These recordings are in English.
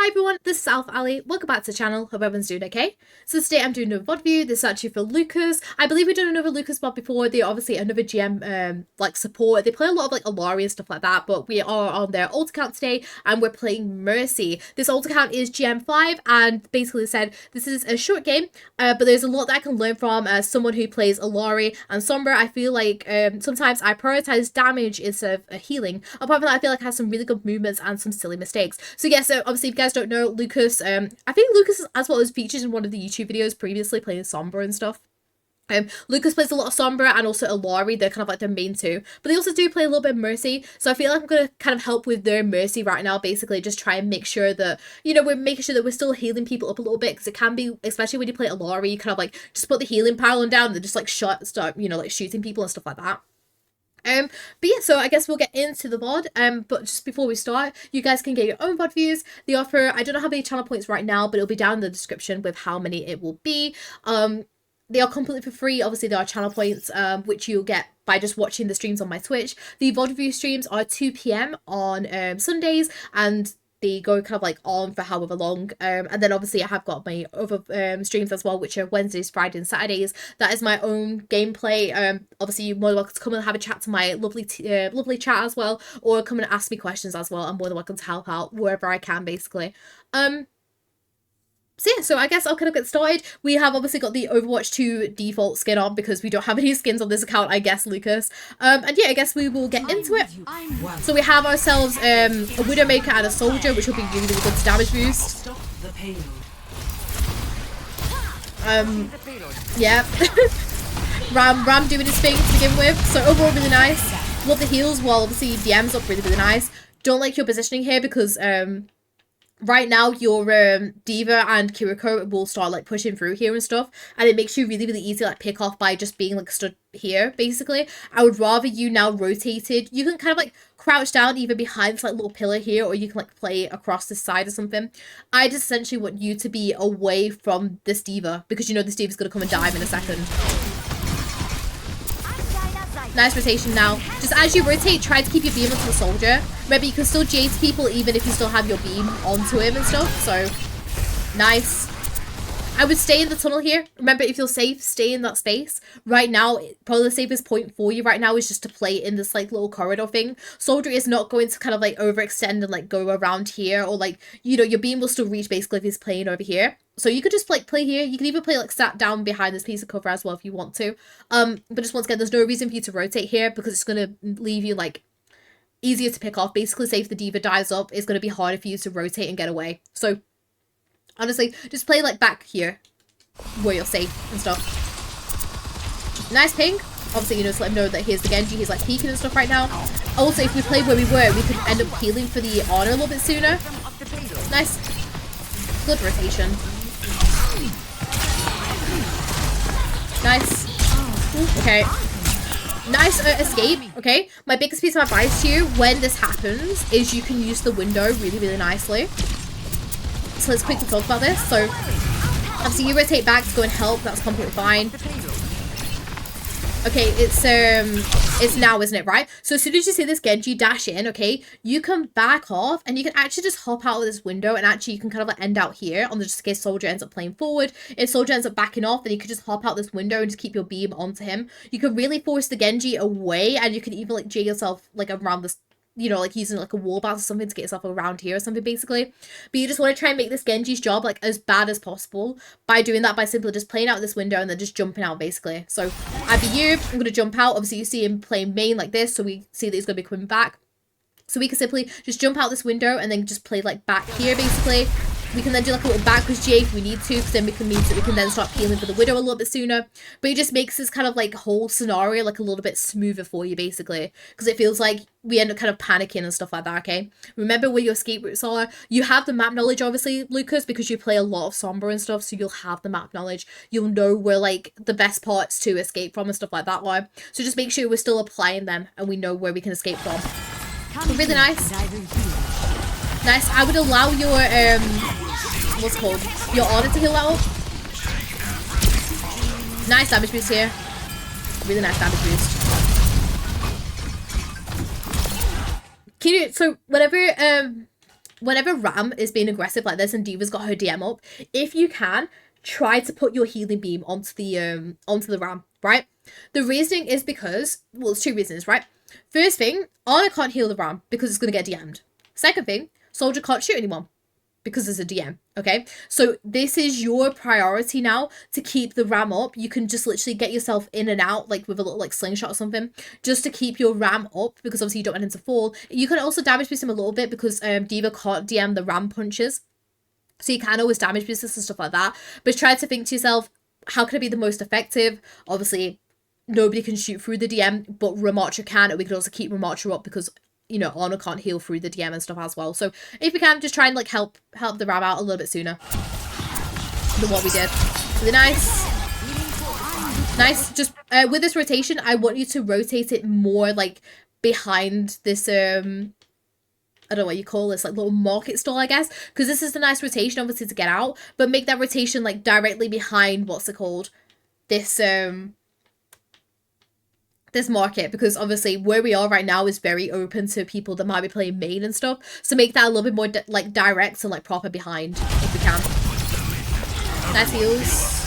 Hi everyone, this is AlphaAli. Welcome back to the channel. Hope everyone's doing okay. So today I'm doing another VOD review. This is actually for Lucas. I believe we've done another Lucas VOD before. They're obviously another GM like support. They play a lot of like Ilari and stuff like that, but we are on their alt account today and we're playing Mercy. This alt account is GM5 and basically said this is a short game, but there's a lot that I can learn from as someone who plays Ilari and Sombra. I feel like sometimes I prioritize damage instead of healing. Apart from that, I feel like I have some really good movements and some silly mistakes. So yeah, so obviously if you guys don't know, Lucas, I think Lucas as well was featured in one of the YouTube videos previously playing Sombra and stuff. Lucas plays a lot of Sombra and also Ilari. They're kind of like their main two, but they also do play a little bit of Mercy, so I feel like I'm going to kind of help with their Mercy right now, basically just try and make sure that, you know, we're making sure that we're still healing people up a little bit, because it can be, especially when you play Ilari, you kind of like just put the healing pylon down and then just like start, you know, like shooting people and stuff like that. But yeah, so I guess we'll get into the VOD, but just before we start, you guys can get your own VOD views. The offer, I don't know how many channel points right now, but it'll be down in the description with how many it will be. They are completely for free. Obviously, there are channel points, which you'll get by just watching the streams on my Twitch. The VOD review streams are 2 PM on Sundays, and they go kind of like on for however long. And then obviously I have got my other streams as well, which are Wednesdays, Fridays, and Saturdays. That is my own gameplay. Obviously you're more than welcome to come and have a chat to my lovely chat as well, or come and ask me questions as well. I'm more than welcome to help out wherever I can, basically. So yeah, so I guess I'll kind of get started. We have obviously got the Overwatch 2 default skin on because we don't have any skins on this account, I guess, Lucas. And yeah, I guess we will get into it. So we have ourselves a Widowmaker and a Soldier, which will be really, really good damage boost. Yeah. Ram doing his thing to begin with. So overall, really nice. Love the heals, while obviously DM's up really, really nice. Don't like your positioning here because right now your Diva and Kiriko will start like pushing through here and stuff, and it makes you really, really easy to like pick off by just being like stood here, basically. I would rather you now rotated. You can kind of like crouch down either behind this like little pillar here, or you can like play across this side or something. I just essentially want you to be away from this Diva, because you know this Diva's gonna come and dive in a second. Nice rotation now. Just as you rotate, try to keep your beam onto the Soldier. Remember, you can still jade people even if you still have your beam onto him and stuff. So, nice. I would stay in the tunnel here. Remember, if you're safe, stay in that space. Right now, probably the safest point for you right now is just to play in this like little corridor thing. Soldier is not going to kind of like overextend and like go around here, or like, you know, your beam will still reach basically if he's playing over here. So you could just like play here. You can even play like sat down behind this piece of cover as well if you want to. But just once again, there's no reason for you to rotate here because it's going to leave you like easier to pick off. Basically, say if the Diva dives up, it's going to be harder for you to rotate and get away. So honestly, just play like back here where you're safe and stuff. Nice ping. Obviously, you know, just let him know that here's the Genji. He's like peeking and stuff right now. Also, if we played where we were, we could end up healing for the honor a little bit sooner. Nice. Good rotation. Nice. Okay. Nice escape. Okay. My biggest piece of advice to you when this happens is you can use the window really, really nicely. So let's quickly talk about this. So obviously you rotate back to go and help. That's completely fine. Okay, it's now, isn't it, right? So as soon as you see this Genji dash in, okay, you can back off and you can actually just hop out of this window, and actually you can kind of like end out here on the just in case Soldier ends up playing forward. If Soldier ends up backing off, then you can just hop out this window and just keep your beam onto him. You can really force the Genji away, and you can even like jig yourself like around this, you know, like using like a wall bounce or something to get yourself around here or something, basically. But you just want to try and make this Genji's job like as bad as possible by doing that, by simply just playing out this window and then just jumping out, basically. So I'd be you, I'm going to jump out. Obviously you see him playing main like this, so we see that he's going to be coming back. So we can simply just jump out this window and then just play like back here, basically. We can then do like a little backwards J if we need to, because then we can mean that we can then start healing for the Widow a little bit sooner. But it just makes this kind of like whole scenario like a little bit smoother for you, basically, because it feels like we end up kind of panicking and stuff like that. Okay, remember where your escape routes are. You have the map knowledge, obviously, Lucas, because you play a lot of Sombra and stuff, so you'll have the map knowledge. You'll know where like the best parts to escape from and stuff like that are. So just make sure we're still applying them and we know where we can escape from. But really nice. Nice. I would allow your what's it called? Your order to heal that up. Nice damage boost here. Really nice damage boost. Can you, so whenever whenever Ram is being aggressive like this and D.Va's got her DM up, if you can, try to put your healing beam onto the Ram, right? The reasoning is because, well, it's 2 reasons, right? First thing, Ana can't heal the Ram because it's going to get DM'd. Second thing, Soldier can't shoot anyone because there's a DM, okay? So this is your priority now to keep the Ram up. You can just literally get yourself in and out, like with a little like slingshot or something, just to keep your Ram up, because obviously you don't want him to fall. You can also damage boost him a little bit because D.Va can't DM the Ram punches. So you can always damage boost this and stuff like that. But try to think to yourself, how can it be the most effective? Obviously, nobody can shoot through the DM, but Ramattra can, and we could also keep Ramattra up because, you know, Ana can't heal through the DM and stuff as well. So if we can, just try and like help the Ram out a little bit sooner than what we did. Really nice. Nice. Just with this rotation, I want you to rotate it more like behind this I don't know what you call this, like little market stall, I guess, because this is a nice rotation obviously to get out, but make that rotation like directly behind, what's it called, this this market, because obviously where we are right now is very open to people that might be playing main and stuff, so make that a little bit more like direct and like proper behind if we can. Nice heals.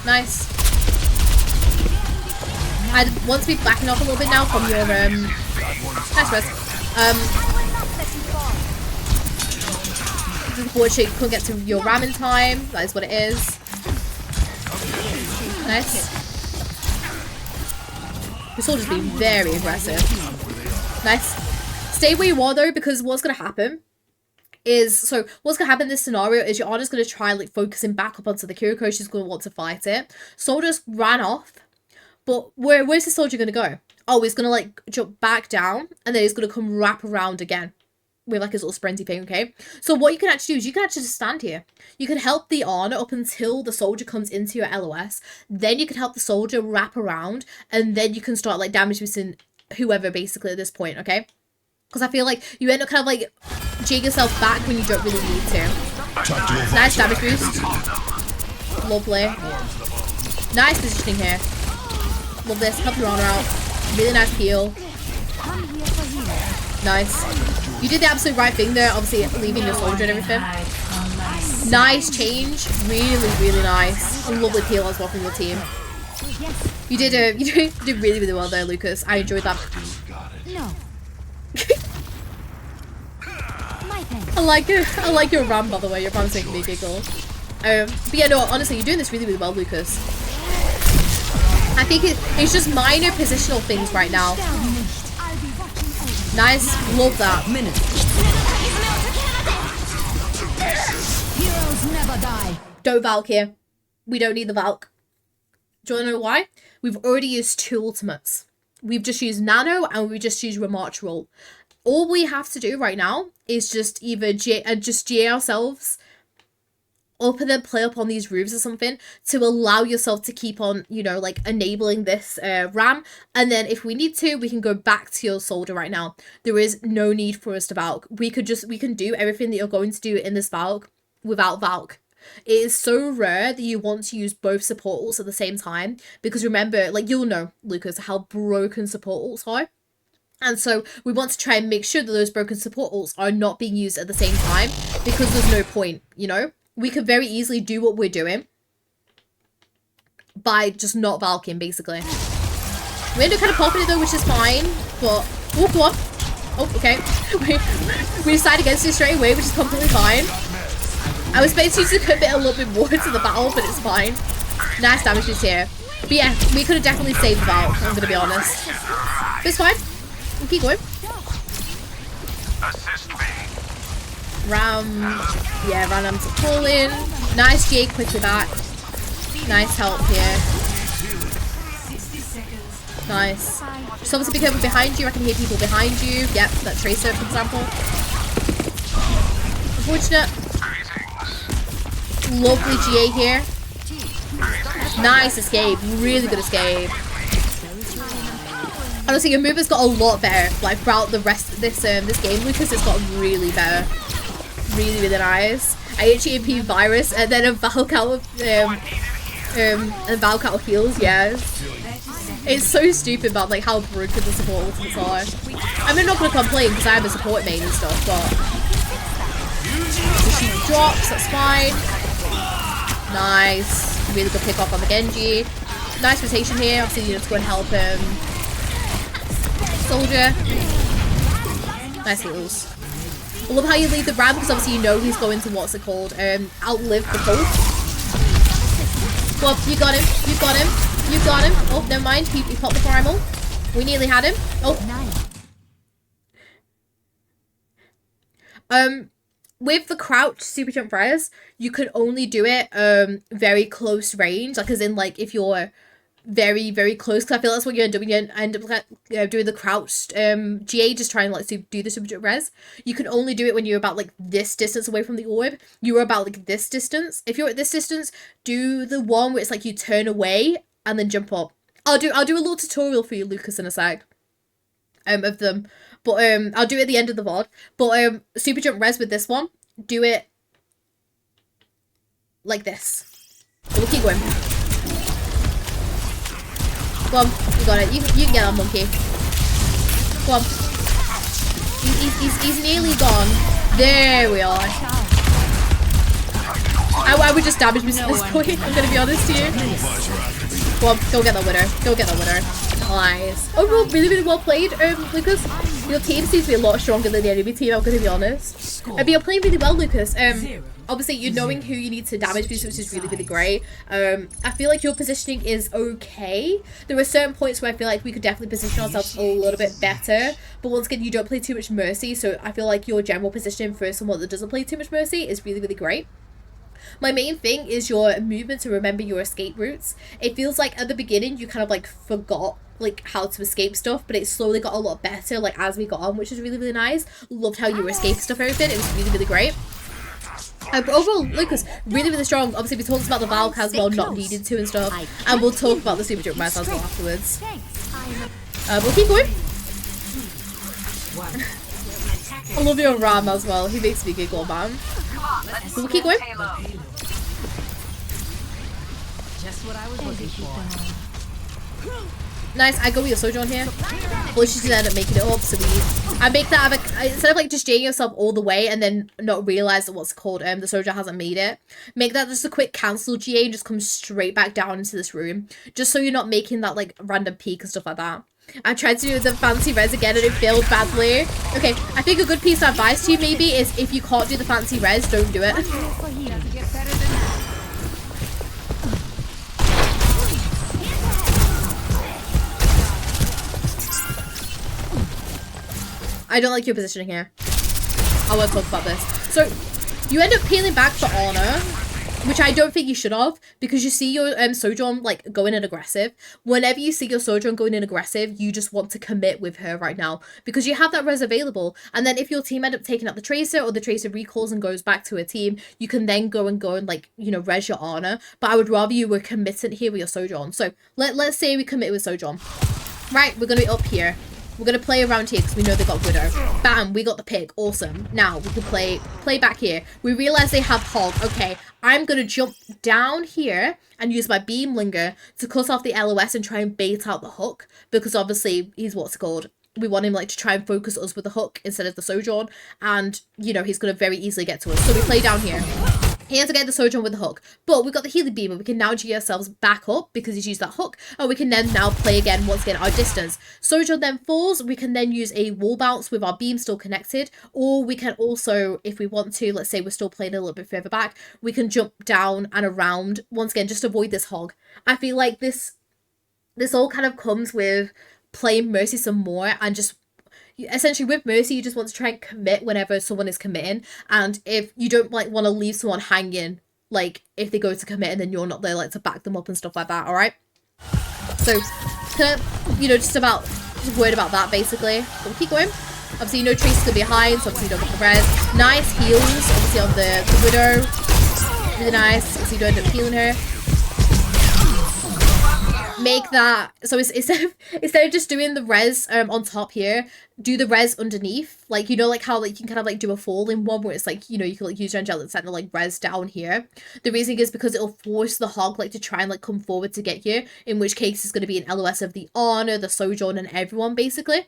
Nice. I want to be backing off a little bit now from your nice rest. Unfortunately, you couldn't get to your Ram in time. That is what it is. Nice. This soldier's being very aggressive. Nice. Stay where you are though, because what's gonna happen is, so what's gonna happen in this scenario is your Ana's gonna try like focusing back up onto the Kiriko. She's gonna want to fight it. Soldier's ran off, but where's the soldier gonna go? Oh, he's gonna like jump back down, and then he's gonna come wrap around again with like his little sprinty thing, okay? So what you can actually do is you can actually just stand here. You can help the Ana up until the soldier comes into your LOS. Then you can help the soldier wrap around, and then you can start like damage boosting whoever basically at this point, okay? Because I feel like you end up kind of like jig yourself back when you don't really need to. Nice damage boost. Lovely. Nice positioning here. Love this. Help your Ana out. Really nice heal. Nice. You did the absolute right thing there, obviously leaving your soldier and everything. Nice change. Really, really nice. A lovely heal as well from your team. You did really, really well there, Lucas. I enjoyed that. No. I like your Ram, by the way. Your Ram's making me giggle. But yeah, no, honestly, you're doing this really, really well, Lucas. I think it's just minor positional things right now. Nice, love that. Heroes never die. Don't Valk here. We don't need the Valk. Do you want to know why? We've already used 2 ultimates. We've just used Nano and we just used Remarch Roll. All we have to do right now is just either GA ourselves up and then play up on these roofs or something to allow yourself to keep on, you know, like enabling this Ram. And then if we need to, we can go back to your soldier right now. There is no need for us to Valk. We can do everything that you're going to do in this Valk without Valk. It is so rare that you want to use both support ults at the same time, because remember, like, you'll know, Lucas, how broken support ults are. And so we want to try and make sure that those broken support ults are not being used at the same time, because there's no point, you know? We could very easily do what we're doing by just not Valking, basically. We end up kind of popping it though, which is fine, but... Oh, go on. Oh, okay. We decided against it straight away, which is completely fine. I was supposed to commit a little bit more to the battle, but it's fine. Nice damage boost here. But yeah, we could have definitely saved the battle, I'm going to be honest. But it's fine. We'll keep going. Ram, yeah, Random's falling. Nice Jay, quickly back. Nice help here. Nice. Just obviously be careful behind you. I can hear people behind you. Yep, that Tracer, for example. Unfortunate. Lovely GA here. Nice escape. Really good escape. Honestly, your movement's got a lot better. Like throughout the rest of this this game, Lucas, it's got really better. Really, really nice. I HEMP virus and then a Valk out of Valk out of heals, yes. It's so stupid about like how broken the support ultimates are. I mean, I'm not gonna complain because I'm a support main and stuff, but so she drops, that's fine. Nice. Really good pick off on the Genji. Nice rotation here. Obviously, you need to go and help him. Soldier. Nice heals. I love how you leave the Ram because obviously you know he's going to what's it called? Outlive the pulse. Well, you got him. You got him. You got him. Oh, never mind. He popped the primal. We nearly had him. Oh. With the crouch super jump res, you can only do it very close range. Like as in like if you're very, very close, because I feel that's what you end up doing the crouched GA, just trying like to do the super jump res. You can only do it when you're about like this distance away from the orb. You're about like this distance. If you're at this distance, do the one where it's like you turn away and then jump up. I'll do a little tutorial for you, Lucas, in a sec. Of them. But I'll do it at the end of the VOD. But super jump res with this one, do it like this. We'll keep going. Go on, you got it. You can get that monkey. Go on. He's nearly gone. There we are. I would just damage me at this point. I'm gonna be honest to you. Go on, go get that winner. Go get that winner. Nice. Overall, really, really well played, Lucas. Your team seems to be a lot stronger than the enemy team, I'm going to be honest. But you're playing really well, Lucas. Obviously, you're knowing who you need to damage boost, which is really, really great. I feel like your positioning is okay. There are certain points where I feel like we could definitely position ourselves a little bit better. But once again, you don't play too much Mercy, so I feel like your general positioning for someone that doesn't play too much Mercy is really, really great. My main thing is your movement to remember your escape routes. It feels like at the beginning you kind of like forgot like how to escape stuff, but it slowly got a lot better like as we got on, which is really, really nice. Loved how you were escaping stuff and everything. It was really, really great. But overall, Lucas, really, really strong. Obviously, we talked about the Valk as well, not needing to and stuff, and we'll talk about the super jump mass as well afterwards. We'll keep going. I love your Ram as well. He makes me giggle, man. We'll keep going. Just what I was looking for. Nice, I go with your Sojourn here. Well, she just ended up making it up, so I make that instead of like just J'ing yourself all the way and then not realize that what's called the Sojourn hasn't made it. Make that just a quick cancel GA and just come straight back down into this room. Just so you're not making that like random peek and stuff like that. I tried to do the fancy res again and it failed badly. Okay, I think a good piece of advice to you maybe is if you can't do the fancy res, don't do it. I don't like your positioning here. I want to talk about this. So, you end up peeling back for Honor, which I don't think you should have, because you see your Sojourn like going in aggressive. Whenever you see your Sojourn going in aggressive, you just want to commit with her right now, because you have that res available. And then if your team end up taking out the Tracer, or the Tracer recalls and goes back to her team, you can then go and like, you know, res your Honor. But I would rather you were committed here with your Sojourn. So let's say we commit with Sojourn. Right, we're gonna be up here. We're going to play around here because we know they got Widow. Bam, we got the pick. Awesome. Now, we can play back here. We realize they have Hog. Okay, I'm going to jump down here and use my Beam Linger to cut off the LOS and try and bait out the hook. Because obviously, he's what's it called. We want him like to try and focus us with the hook instead of the Sojourn. And, you know, he's going to very easily get to us. So we play down here. He has to get the Sojourn with the hook. But we've got the Healing Beam, and we can now G ourselves back up because he's used that hook. And we can then now play again once again our distance. Sojourn then falls. We can then use a wall bounce with our beam still connected. Or we can also, if we want to, let's say we're still playing a little bit further back, we can jump down and around. Once again, just avoid this hog. I feel like this all kind of comes with playing Mercy some more and just essentially with Mercy you just want to try and commit whenever someone is committing, and if you don't like want to leave someone hanging like if they go to commit and then you're not there like to back them up and stuff like that. All right, so kind of, you know, just worried about that basically. But we'll keep going. Obviously you know Tracy's gonna be behind, so obviously you don't get the res. Nice heals obviously on the Widow, really nice. Obviously you don't end up healing her. make that, so instead of just doing the res on top here, do the res underneath, like, you know, like how like you can kind of like do a falling one where it's like, you know, you can like use your angelic center like res down here. The reason is because it'll force the hog like to try and like come forward to get you, in which case it's going to be an LOS of the honor, the sojourn, and everyone basically.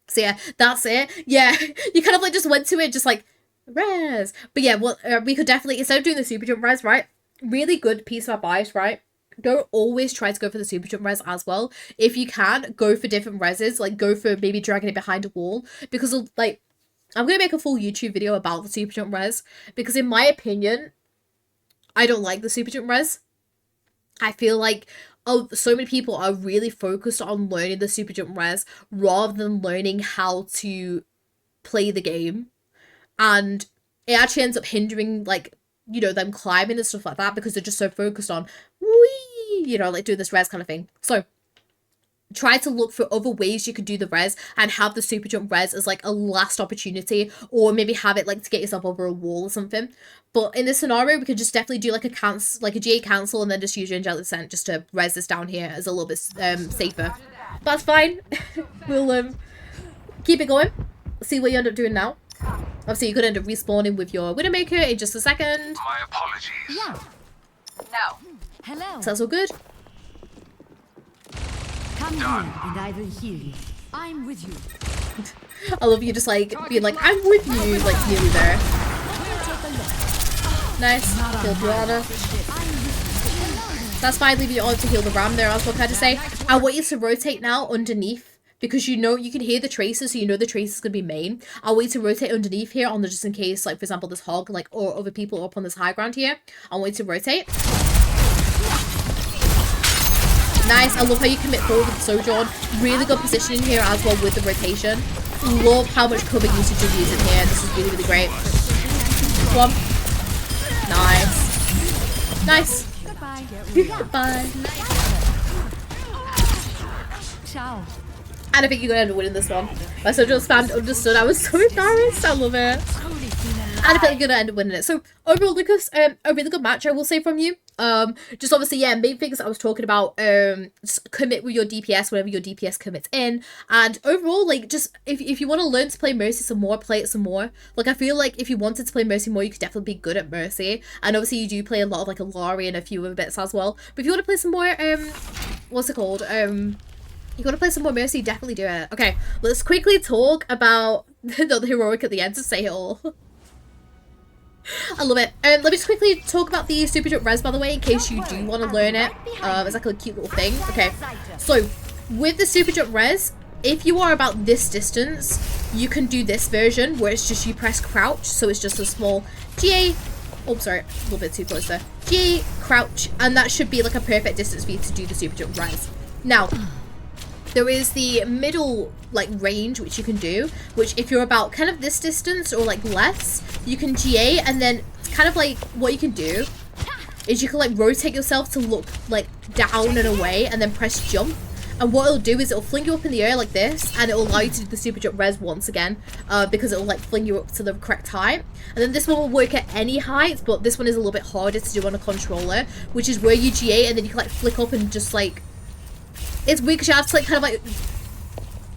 So yeah, that's it. Yeah, you kind of like just went to it just like res. But yeah, well, we could definitely, instead of doing the super jump res, right, really good piece of advice, right, don't always try to go for the super jump res as well. If you can, go for different reses, like go for maybe dragging it behind a wall, because like, I'm gonna make a full YouTube video about the super jump res, because in my opinion, I don't like the super jump res. I feel like so many people are really focused on learning the super jump res rather than learning how to play the game, and it actually ends up hindering, like, you know, them climbing and stuff like that, because they're just so focused on whee, you know, like doing this res kind of thing. So try to look for other ways you could do the res and have the super jump res as like a last opportunity, or maybe have it like to get yourself over a wall or something. But in this scenario, we could just definitely do like a cancel, like a GA cancel, and then just use your angelic scent just to res this down here as a little bit safer. But that's fine. We'll keep it going. See what you end up doing now. Obviously, you could end up respawning with your Widowmaker in just a second. My apologies. Yeah. No. Hello. So that's all good. Come here and I will heal you. I'm with you. I love you just like being like, I'm with you, like nearly there. Nice. Heal Piranha. That's fine, leave you on to heal the Ram there as well, can I just say. I want you to rotate now underneath, because you know you can hear the traces, so you know the trace is going to be main. I'll wait to rotate underneath here on the, just in case, like for example this hog, like, or other people up on this high ground here. I'll wait to rotate. Nice. I love how you commit forward with the sojourn. Really good positioning here as well with the rotation. Love how much cover usage you're using here. This is really, really great. Come on. Nice. Nice. Goodbye. Goodbye. Ciao. And I think you're going to end up winning this one. My sojourn fan understood. I was so embarrassed. I love it. And I think you're going to end up winning it. So overall, Lucas, a really good match, I will say, from you. Just obviously, yeah, main things I was talking about, just commit with your DPS whenever your DPS commits in, and overall, like, just if you want to learn to play Mercy some more, play it some more. Like, I feel like if you wanted to play Mercy more, you could definitely be good at Mercy, and obviously you do play a lot of like Ilari and a few other bits as well. But if you want to play some more, what's it called, you want to play some more Mercy, definitely do it. Okay, let's quickly talk about the heroic at the end to say it all. I love it. Let me just quickly talk about the super jump res, by the way, in case you do want to learn it. It's like a cute little thing. Okay, so with the super jump res, if you are about this distance, you can do this version where it's just you press crouch, so it's just a small GA. Oh, sorry, a little bit too close there. GA crouch, and that should be like a perfect distance for you to do the super jump res. Now, there is the middle like range which you can do, which if you're about kind of this distance or like less, you can GA, and then it's kind of like what you can do is you can like rotate yourself to look like down and away, and then press jump, and what it'll do is it'll fling you up in the air like this, and it'll allow you to do the super jump res once again, because it'll like fling you up to the correct height. And then this one will work at any height, but this one is a little bit harder to do on a controller, which is where you GA and then you can like flick up and just like, it's weird because you have to like kind of like,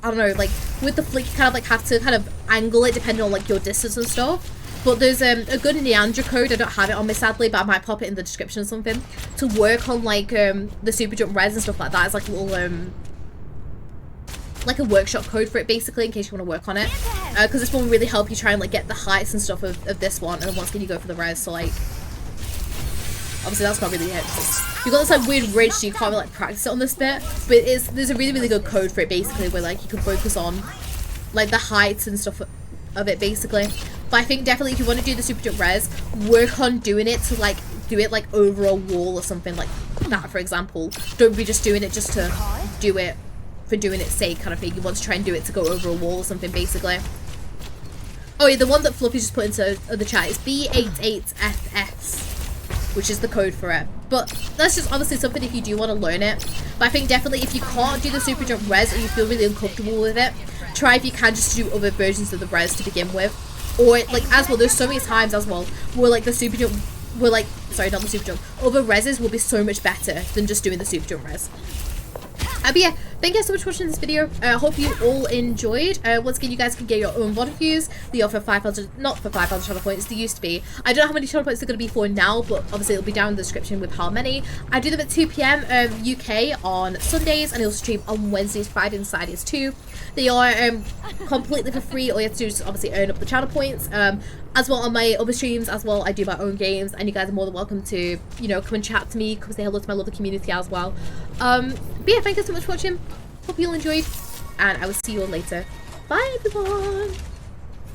I don't know, like with the flick you kind of like have to kind of angle it depending on like your distance and stuff. But there's a good Neandra code, I don't have it on me sadly, but I might pop it in the description or something, to work on like the super jump res and stuff like that. It's like a little like a workshop code for it basically, in case you want to work on it, because this one will really help you try and like get the heights and stuff of this one, and then once again you go for the res. So like, obviously that's not really it. You've got this like weird ridge, so you can't really like practice it on this bit, but there's a really, really good code for it basically, where like you can focus on like the heights and stuff of it basically. But I think definitely if you want to do the super jump res, work on doing it to like do it like over a wall or something like that, for example. Don't be just doing it just to do it for doing its sake kind of thing. You want to try and do it to go over a wall or something basically. Oh yeah, the one that Fluffy just put into the chat is B88FS, which is the code for it. But that's just obviously something if you do want to learn it. But I think definitely if you can't do the super jump res or you feel really uncomfortable with it, try if you can just do other versions of the res to begin with. Or like as well, there's so many times as well where like the super jump, where like, sorry, not the super jump, other reses will be so much better than just doing the super jump res. But yeah, thank you guys so much for watching this video. I hope you all enjoyed. Once again, you guys can get your own VOD views. They offer 500, not for 500 channel points, they used to be. I don't know how many channel points they're going to be for now, but obviously it'll be down in the description with how many. I do them at 2 PM UK on Sundays, and I'll stream on Wednesdays, Fridays, and Saturdays too. They are completely for free. All you have to do is obviously earn up the channel points. As well on my other streams as well, I do my own games, and you guys are more than welcome to, you know, come and chat to me, come say hello to my lovely community as well. But yeah, thank you so much for watching. Hope you all enjoyed, and I will see you all later. Bye everyone.